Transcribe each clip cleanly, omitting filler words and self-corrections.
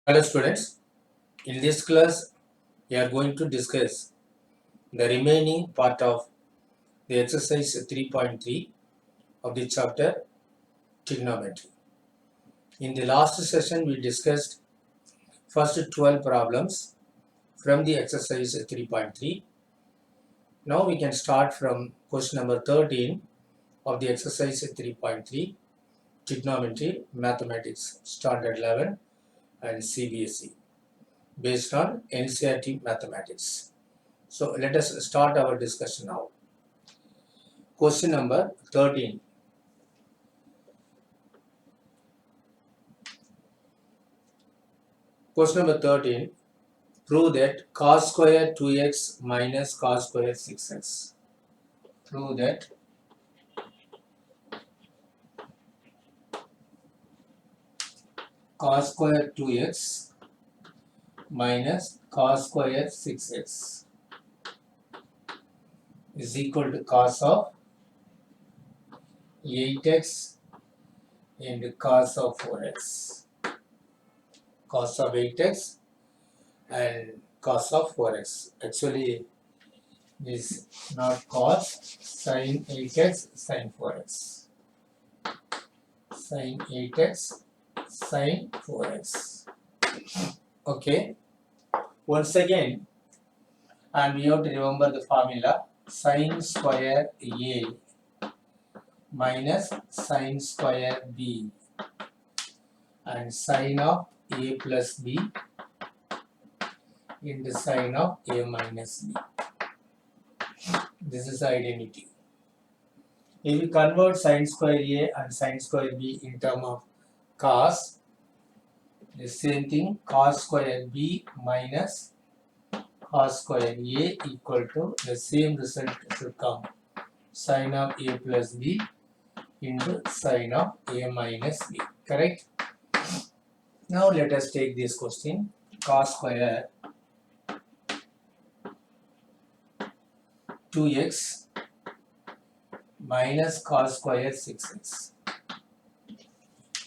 Hello students, in this class we are going to discuss the remaining part of the exercise 3.3 of the chapter trigonometry. In the last session we discussed first 12 problems from the exercise 3.3. Now we can start from question number 13 of the exercise 3.3 trigonometry mathematics standard 11 and CBSE based on NCERT mathematics. So let us start our discussion now. Question number 13. Question number 13. Prove that cos square 2x minus cos square 6x. Prove that cos square 2x minus cos square 6x is equal to cos of 8x and cos of 4x. Cos of 8x and cos of 4x. Actually, is not cos, sin 8x, sin 4x. Sin 8x, sin 4x. Okay. Once again, and we have to remember the formula sin square A minus sin square B and sin of A plus B into sin of A minus B. This is identity. If we convert sin square A and sin square B in terms of cos, the same thing, cos square B minus cos square A equal to the same result should come, sin of A plus B into sin of A minus B. Correct? Now let us take this question. Cos square 2x minus cos square 6x.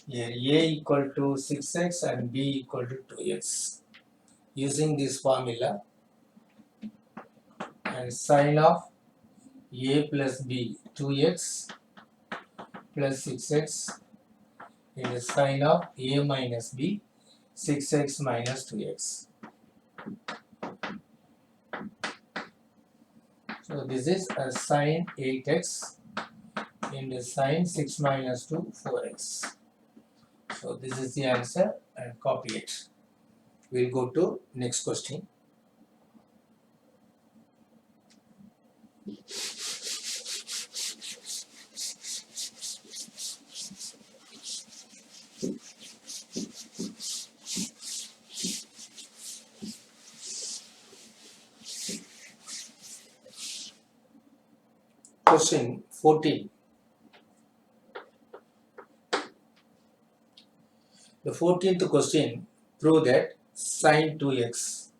Here A equal to 6x and B equal to 2x. Using this formula, and sin of A plus B 2x plus 6x is sin of A minus B 6x minus 2x. So this is a sin 8x into sin 6 minus 2 4x. So this is the answer and copy it. We'll go to next question. Question 14. The 14th question, prove that sin 2x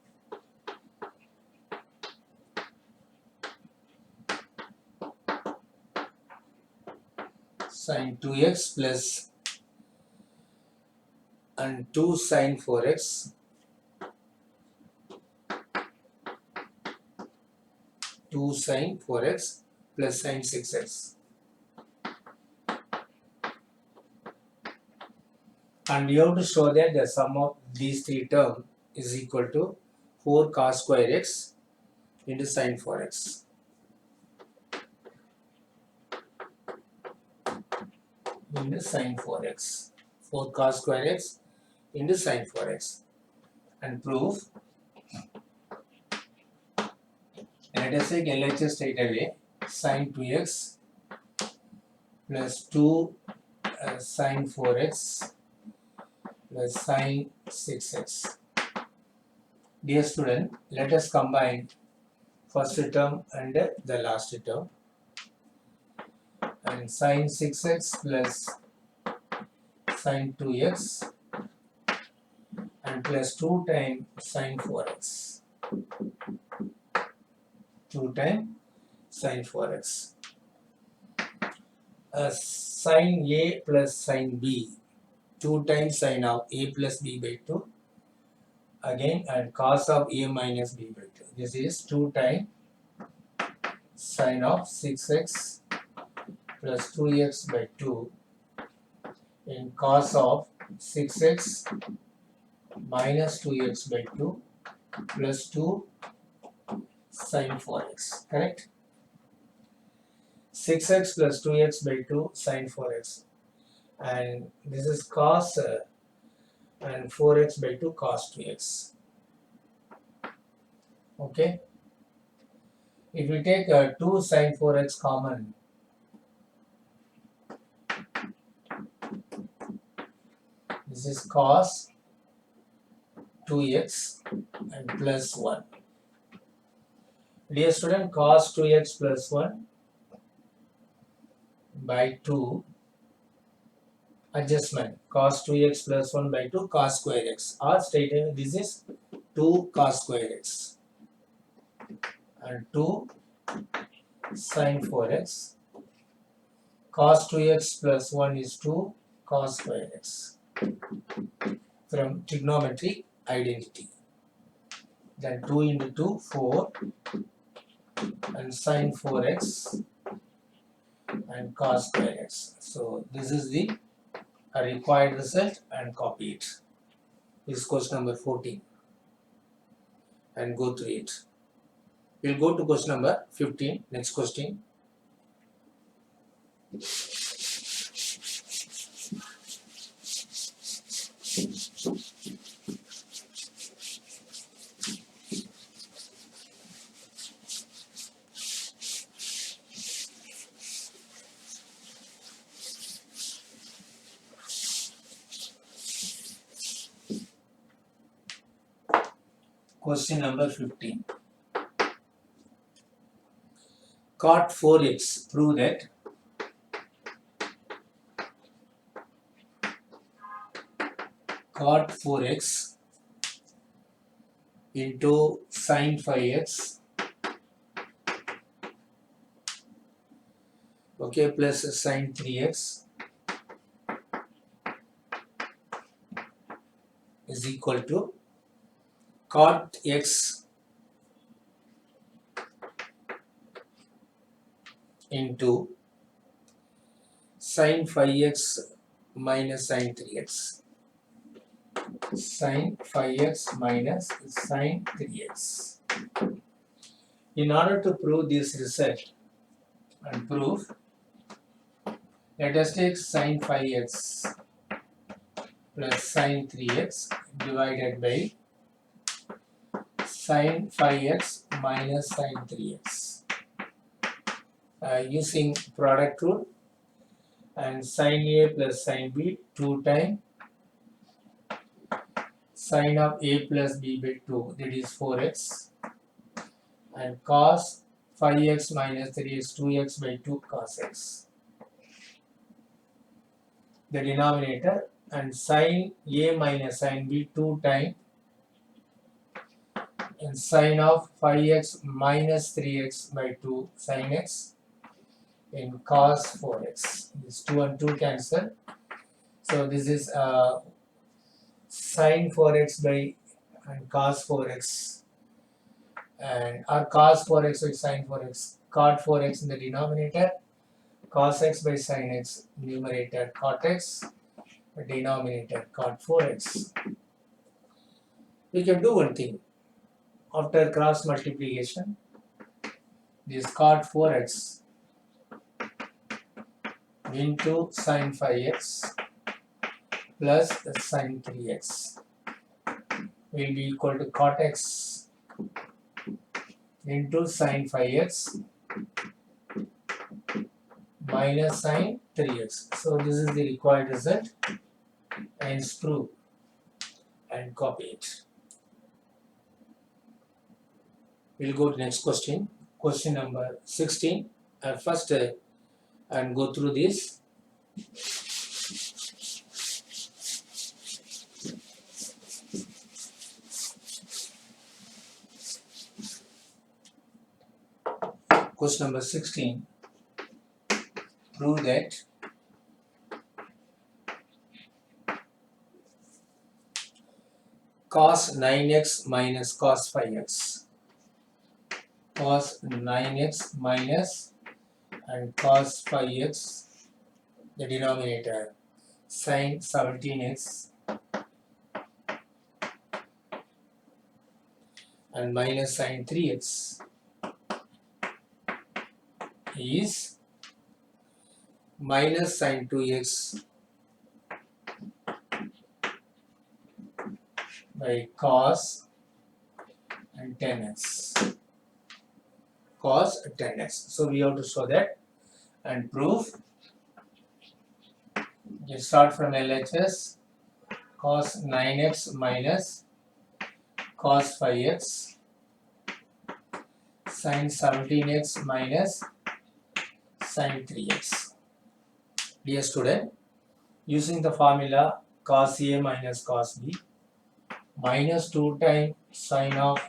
sin 2x plus and 2 sin 4x 2 sin 4x plus sin 6x. And you have to show that the sum of these three terms is equal to 4 cos square x into sin 4x. Into sin 4x. 4 cos square x into sin 4x. And prove. And let us take LHS straight away. Sin 2x plus 2 sin 4x plus sin 6x. Dear student, let us combine first term and the last term. And sin 6x plus sin 2x and plus 2 times sin 4x. 2 times sin 4x. Sin A plus sin B, 2 times sin of A plus B by 2 again, and cos of a minus b by 2. This is 2 times sine of 6x plus 2x by 2 in cos of 6x minus 2x by 2 plus 2 sine 4x, correct? 6x plus 2x by 2 sine 4x, and this is cos and 4x by 2 cos 2x. Okay, if we take 2 sine 4x common, this is cos 2x and plus 1. Dear student, cos 2x plus 1 by 2 adjustment, cos 2x plus 1 by 2 cos square x, or stated this is 2 cos square x and 2 sine 4x. Cos 2x plus 1 is 2 cos square x from trigonometric identity. Then 2 into 2, 4, and sine 4x and cos square x. So this is the required result, and copy it. This is question number 14 and go through it. We'll go to question number 15. Next question. Question number 15. Cot 4x, prove that cot 4x into sine 5x, okay, plus sine 3x is equal to cot x into sine 5x minus sine 3x. Sine 5x minus sine 3x. In order to prove this result and prove, let us take sine 5x plus sine 3x divided by sine 5x minus sine 3x. Using product rule, and sine a plus sine b 2 times sine of a plus b by 2, that is 4x, and cos 5x minus 3x 2x by 2 cos x, the denominator, and sine a minus sine b 2 times and sine of 5x minus 3x by 2 sine x in cos 4x. This 2 and 2 cancel. So this is sine 4x by and cos 4x, and or cos 4x by sine 4x, cot 4x in the denominator, cos x by sine x, numerator cot x, denominator cot 4x. We can do one thing. After cross multiplication, this cot 4x into sine 5x plus sine 3x will be equal to cot x into sine 5x minus sine 3x. So this is the required result, and prove and copy it. We'll go to next question. Question number 16. First and go through this. Question number 16. Prove that cos 9x minus cos 5x. Cos 9x minus and cos 5x, the denominator, sin 17x and minus sin 3x is minus sin 2x by cos and 10x. Cos 10x. So we have to show that and prove. You start from LHS. Cos 9x minus cos 5x sin 17x minus sin 3x. Dear student, using the formula cos A minus cos B minus 2 times sin of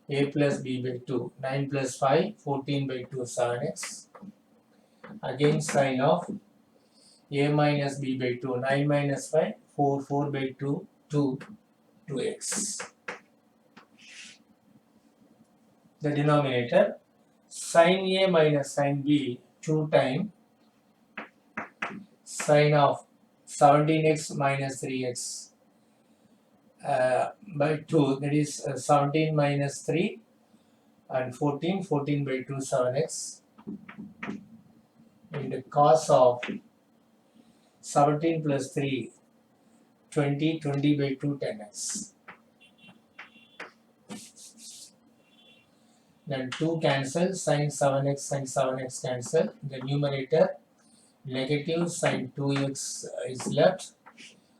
A plus B by 2, 9 plus 5, 14 by 2, 7x. Again sin of A minus B by 2, 9 minus 5, 4, 4 by 2, 2, 2x. The denominator sin A minus sin B 2 times sin of 17x minus 3x by 2, that is 17 minus 3 and 14, 14 by 2, 7x, and the cos of 17 plus 3, 20, 20 by 2, 10x. Then 2 cancel, sin 7x cancel. The numerator negative sin 2x is left.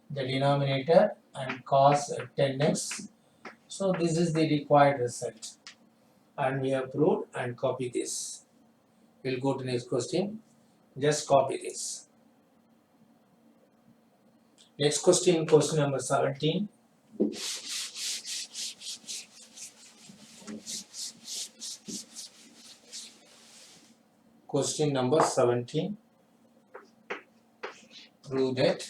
The denominator and cos 10x. So this is the required result. And we have proved and copy this. We'll go to next question. Just copy this. Next question, question number 17. Question number 17. Prove that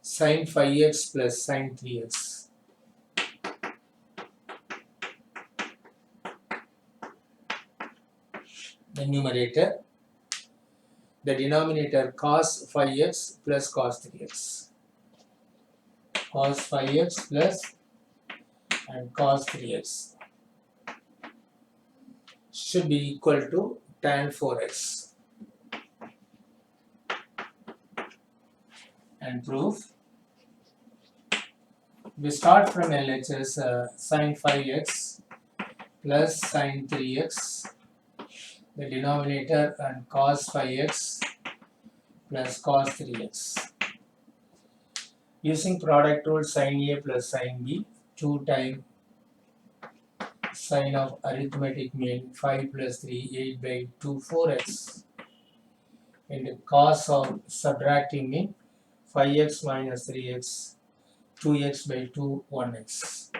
sin 5x plus sin 3x the numerator, the denominator cos 5x plus cos 3x, cos 5x plus and cos 3x should be equal to tan 4x. And proof. We start from LHS sin 5x plus sin 3x, the denominator, and cos 5x plus cos 3x. Using product rule, sin A plus sin B, 2 times sin of arithmetic mean 5 plus 3, 8 by 2, 4x. And the cos of subtracting mean 5x minus 3x, 2x by 2, 1x.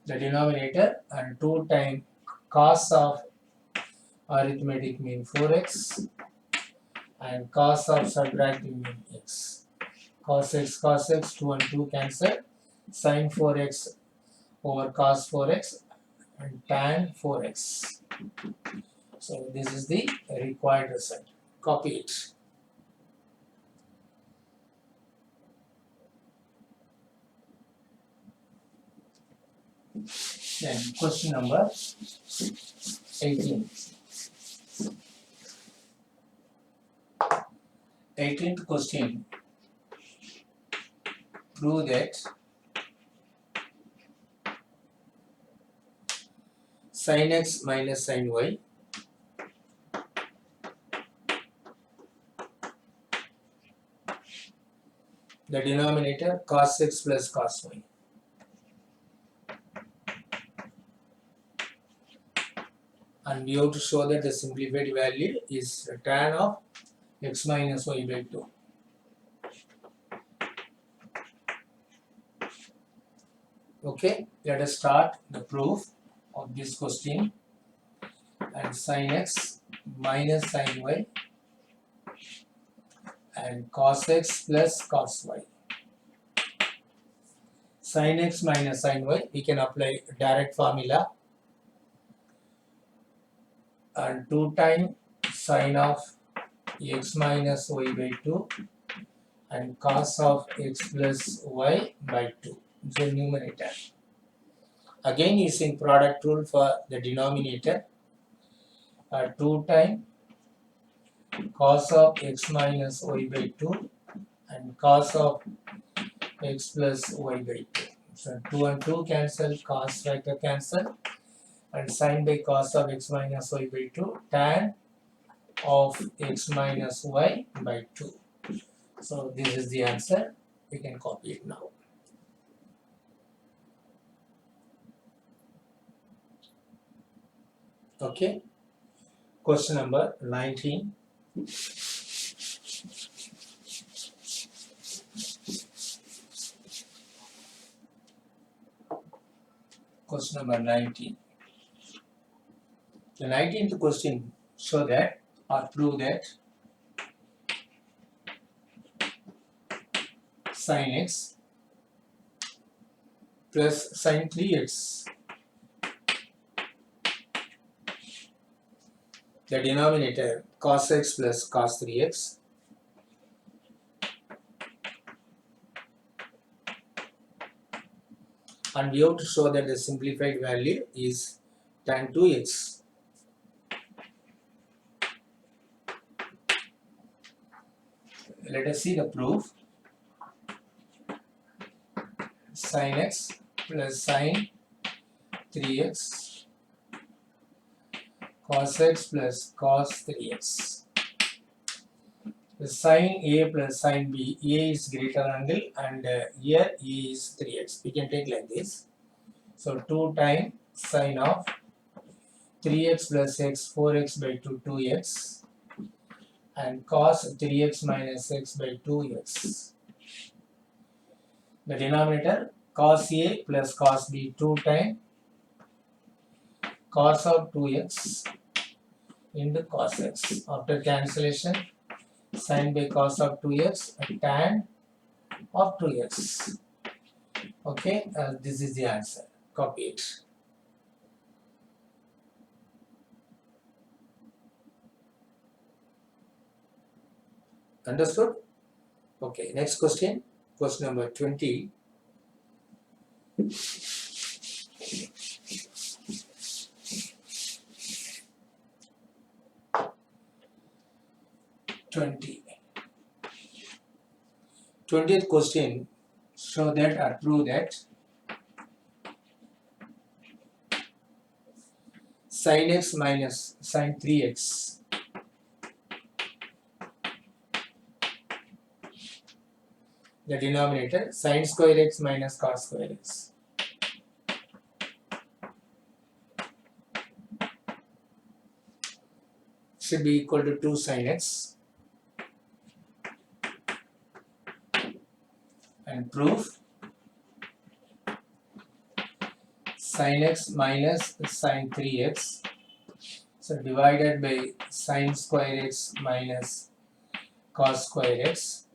The denominator and 2 times cos of arithmetic mean 4x and cos of subtracting mean x. Cos x, 2 and 2 cancel. Sin 4x over cos 4x and tan 4x. So this is the required result. Copy it. Then question number 18. 18th question. Prove that sin x minus sin y the denominator cos x plus cos y. And we have to show that the simplified value is tan of x minus y by 2. Okay, let us start the proof of this question. And sin x minus sin y and cos x plus cos y. Sin x minus sin y, we can apply direct formula, and 2 times sin of x minus y by 2 and cos of x plus y by 2. The numerator. Again using product rule for the denominator, 2 times cos of x minus y by 2 and cos of x plus y by 2. So 2 and 2 cancel, cos factor cancel, and sin by cos of x minus y by 2, tan of x minus y by 2. So this is the answer. We can copy it now. Okay. Question number 19. Question number 19. The 19th question show that or prove that sin x plus sin 3x, the denominator cos x plus cos 3x, and we have to show that the simplified value is tan 2x. Let us see the proof. Sin x plus sin 3x cos x plus cos 3x. The sin A plus sin B, A is greater angle and here A is 3x. We can take like this. So 2 times sin of 3x plus x, 4x by 2, 2x, and cos 3x minus x by 2x. The denominator cos A plus cos B, 2 times cos of 2x into cos x. After cancellation, sin by cos of 2x and tan of 2x. Okay, this is the answer. Copy it. Understood? Okay, next question. Question number 20. Twentieth question, show that or prove that sin x minus sin 3x, the denominator sin square x minus cos square x, should be equal to 2 sin x, and proof sin x minus sin 3x, so divided by sin square x minus cos square x,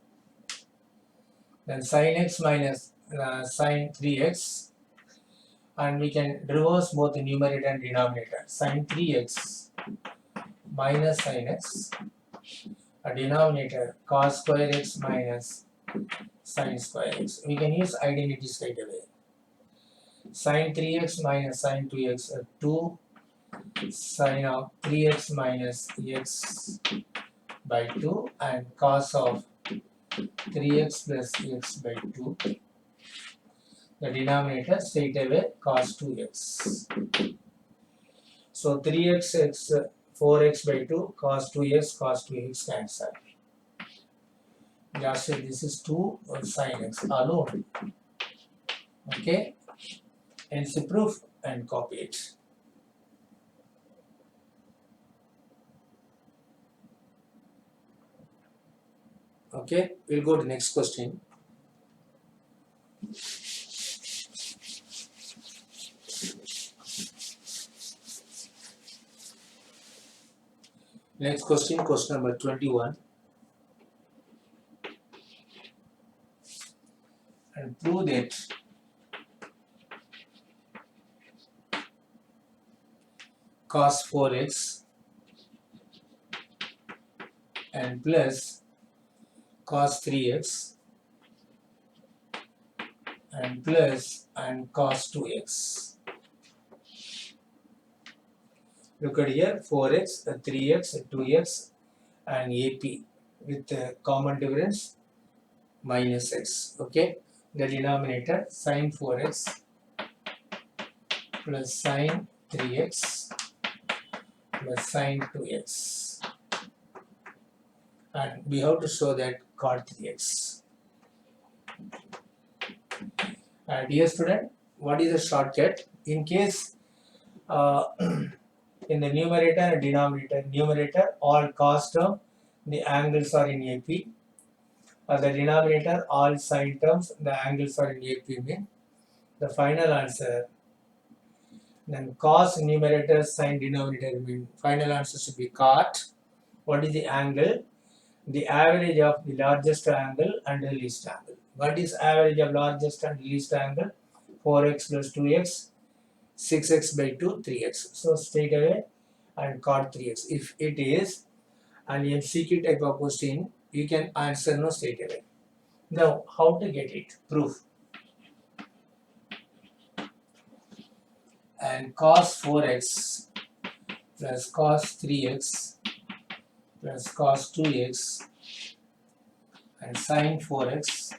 then sin x minus sin 3x, and we can reverse both the numerator and denominator. Sin 3x minus sin x, a denominator cos square x minus sin square x. We can use identity straight away. Sin 3x minus sin 2x, 2 sin of 3x minus x by 2, and cos of 3x plus x by 2. The denominator straight away cos 2x. So 3x x 4x by 2 cos 2x cancel. Just say this is 2 sin x alone. Okay, hence the proof and copy it. Okay, we'll go to the next question. Next question, question number 21. And prove that cos 4x and plus cos 3x and plus and cos 2x. Look at here, 4x, 3x, 2x and AP with common difference minus x. Okay, the denominator sin 4x plus sin 3x plus sin 2x, and we have to show that cot 3x. And dear student, what is the shortcut? In case in the numerator and denominator, numerator all cos term, the angles are in AP. The denominator all sine terms, the angles are in AP mean. The final answer, then cos numerator, sine denominator mean final answer should be cot. What is the angle? The average of the largest angle and the least angle. What is average of largest and least angle? 4x plus 2x, 6x by 2, 3x. So straight away and cot 3x. If it is an MCQ type of question, you can answer no straight away. Now, how to get it? Proof. And cos 4x plus cos 3x plus cos 2x and sin 4x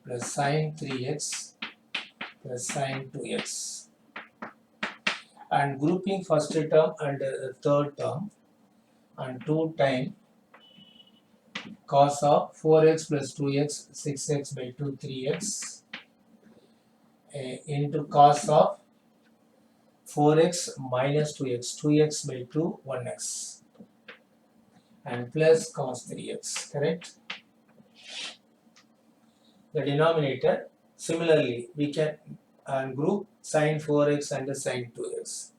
plus sin 3x plus sin 2x, and grouping first term and third term and 2 times cos of 4x plus 2x, 6x by 2, 3x into cos of 4x minus 2x, 2x by 2, 1x and plus cos 3x, correct? The denominator, similarly, we can group sin 4x and sin 2x.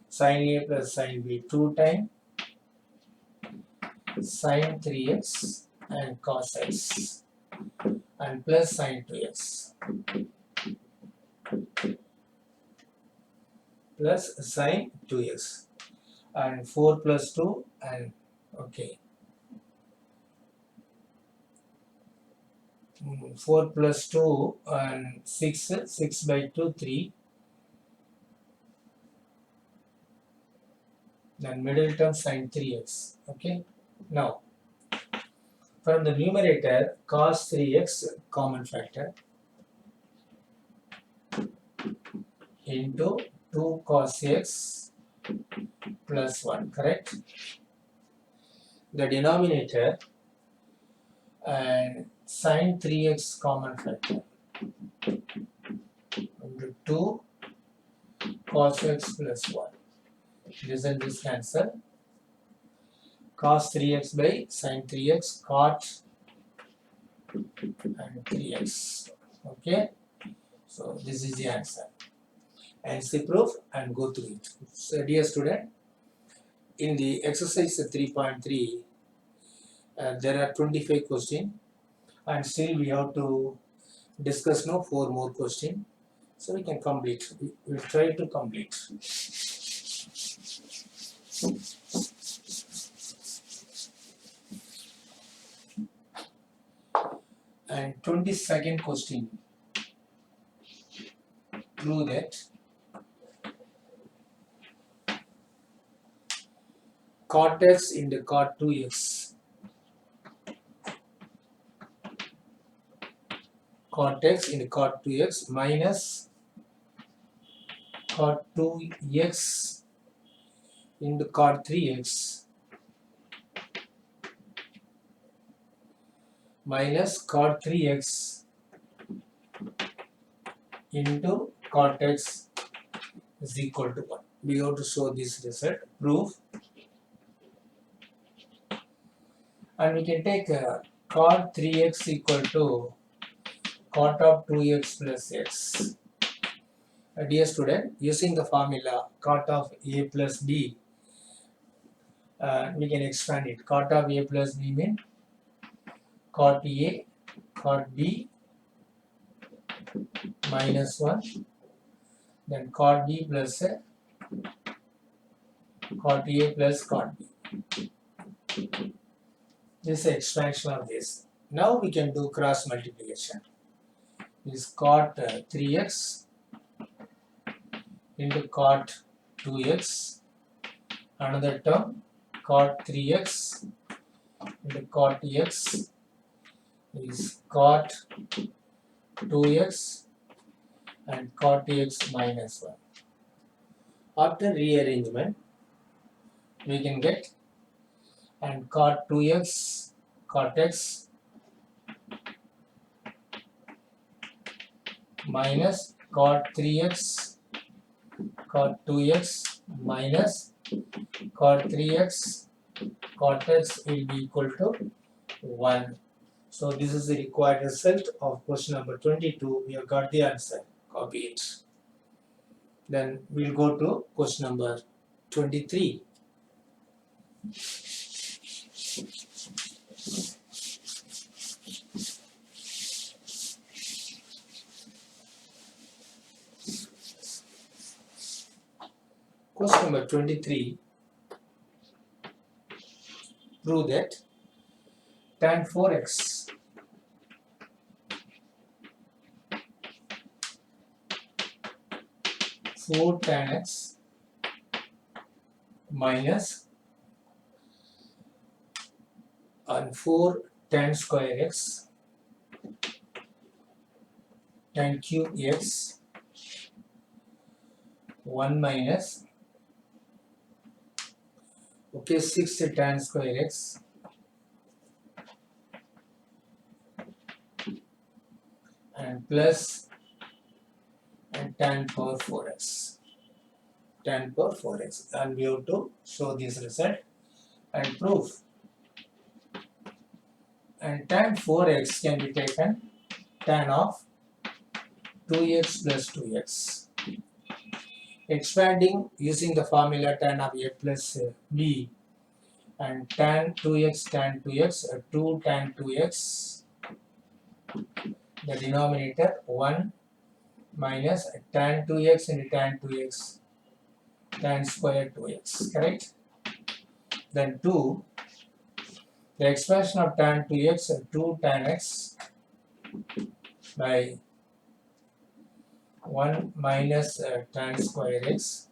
Sin A plus sin B 2 times sin 3x and cos x and plus sin 2x plus sin 2x and 4 plus 2 and okay 4 plus 2 and 6 by 2 3, then middle term sin 3x. Okay, now from the numerator cos 3x common factor into 2 cos x plus 1, correct? The denominator and sin 3x common factor into 2 cos x plus 1. This and this cancel. Cos 3x by sin 3x, cot and 3x. Okay, so this is the answer. And see proof and go through it. So dear student, in the exercise 3.3, there are 25 questions, and still we have to discuss now 4 more questions, so we can complete. We will try to complete. And 22nd question, prove that cot x into cot 2x, cot x into cot 2x minus cot 2x into cot 3x minus cot 3x into cot x is equal to 1. We have to show this result, proof. And we can take cot 3x equal to cot of 2x plus x. Dear student, using the formula cot of a plus b we can expand it. Cot of A plus B mean cot A, cot B minus 1, then cot B plus cot A plus cot B. This is the expansion of this. Now we can do cross multiplication. This cot 3x into cot 2x, another term cot 3x into cot x is cot 2x and cot x minus 1. After rearrangement, we can get and cot 2x cot x minus cot 3x cot 2x minus cot 3x cot x will be equal to 1. So this is the required result of question number 22. We have got the answer. Copy it. Then we'll go to question number 23. Question number 23. Prove that tan 4x tan x minus and 4 tan square x tan cube x 1 minus 6 tan square x and plus and tan power 4x and we have to show this result and prove. And tan 4x can be taken tan of 2x plus 2x. Expanding using the formula tan of A plus B and tan 2x 2 tan 2x, the denominator 1 minus tan 2x into tan 2x tan square 2x, correct? Then 2, the expansion of tan 2x 2 tan x by 1 minus tan square x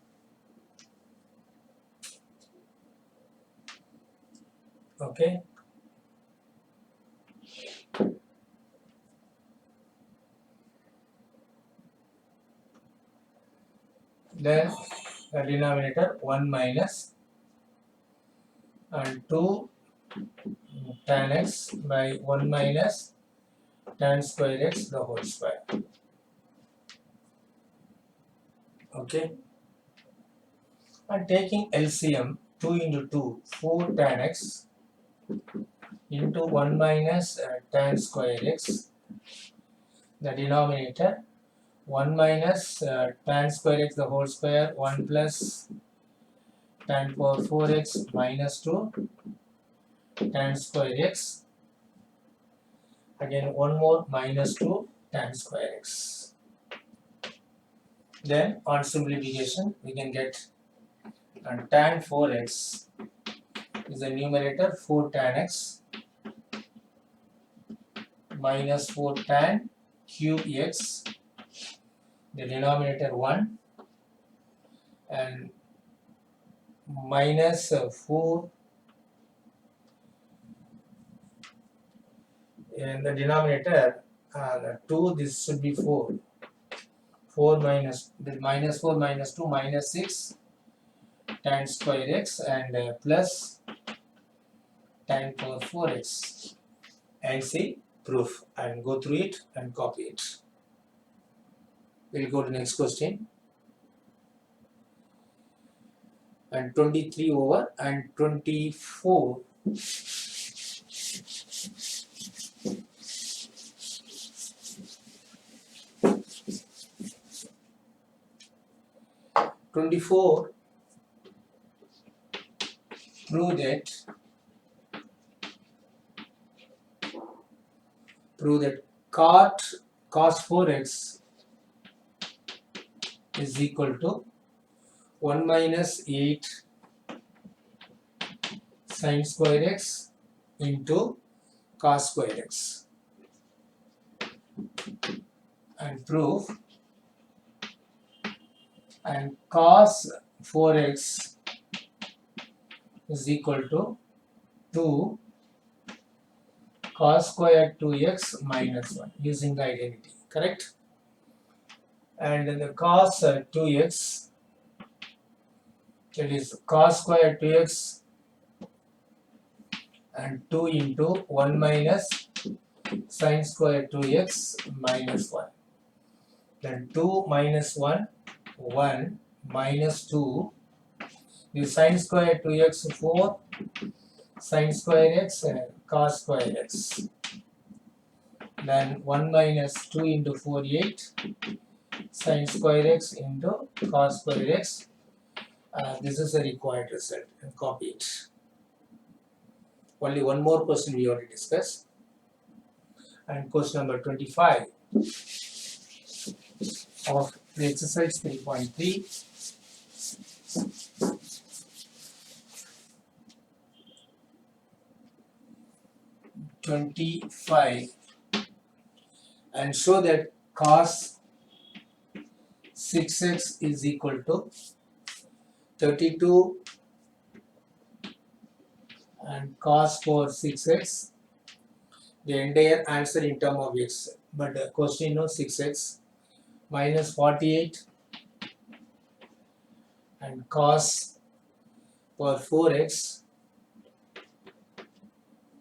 okay. Then the denominator 1 minus and 2 tan x by 1 minus tan square x the whole square. Okay. And taking LCM 2 into 2 4 tan x into 1 minus tan square x, the denominator 1 minus tan square x the whole square 1 plus tan power 4x minus 2 tan square x, again one more minus 2 tan square x. Then on simplification we can get tan 4x is the numerator 4 tan x minus 4 tan cube x, the denominator 1 and minus 4 and the denominator 2, this should be 4 minus the minus 4 minus 2 minus 6 tan square x and plus tan power 4x, and see proof and go through it and copy it. We'll go to next question. And 23 over and 24. prove that cos 4x is equal to 1 minus 8 sin square x into cos square x, and prove and cos 4x is equal to 2 cos square 2x minus 1 using the identity, correct? And the cos 2x, that is cos square 2x and 2 into 1 minus sin square 2x minus 1. Then 2 minus 1, 1 minus 2, the sin square 2x 4, sin square x and cos square x. Then 1 minus 2 into 4, 8, sin square x into cos square x. This is the required result, and copy it. Only one more question we have to discuss, and question number 25 of the exercise 3.3. And show that cos 6x is equal to 32 and cos 4 6x. The entire answer in term of x, but the question knows 6x minus 48 and cos for 4x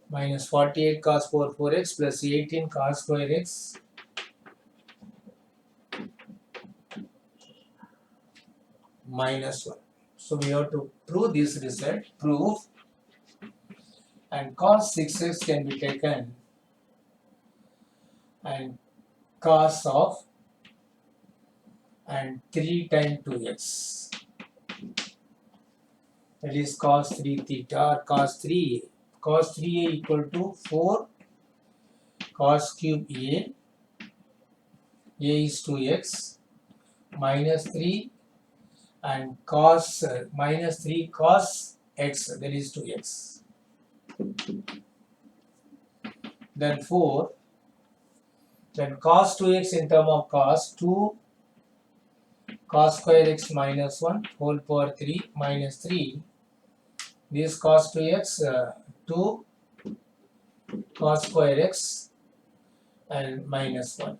minus 48 cos 4x plus 18 cos square x minus 1. So we have to prove this result. Prove and cos 6x can be taken and cos of and 3 times 2x, that is cos 3 theta or cos 3a. Cos 3a equal to 4 cos cube a is 2x minus 3 and cos minus 3 cos x, that is 2x. Then 4, then cos 2x in term of cos 2 cos square x minus 1 whole power 3 minus 3. This cos 2x 2 cos square x and minus 1.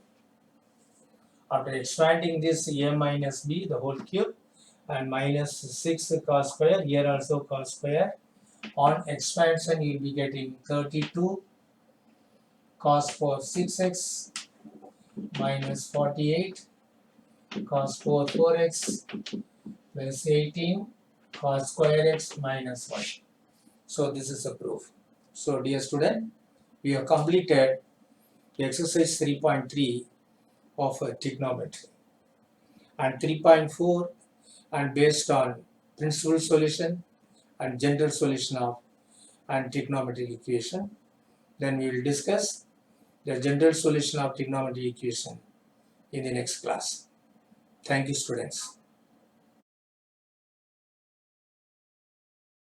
After expanding this a minus b the whole cube and minus 6 cos square, here also cos square. On expansion you will be getting 32 cos 4 6x minus 48 cos 4 4x plus 18 cos square x minus 1. So this is a proof. So dear student, we have completed exercise 3.3 of trigonometry, and 3.4 and based on principal solution and general solution of and trigonometric equation. Then we will discuss the general solution of trigonometric equation in the next class. Thank you, students.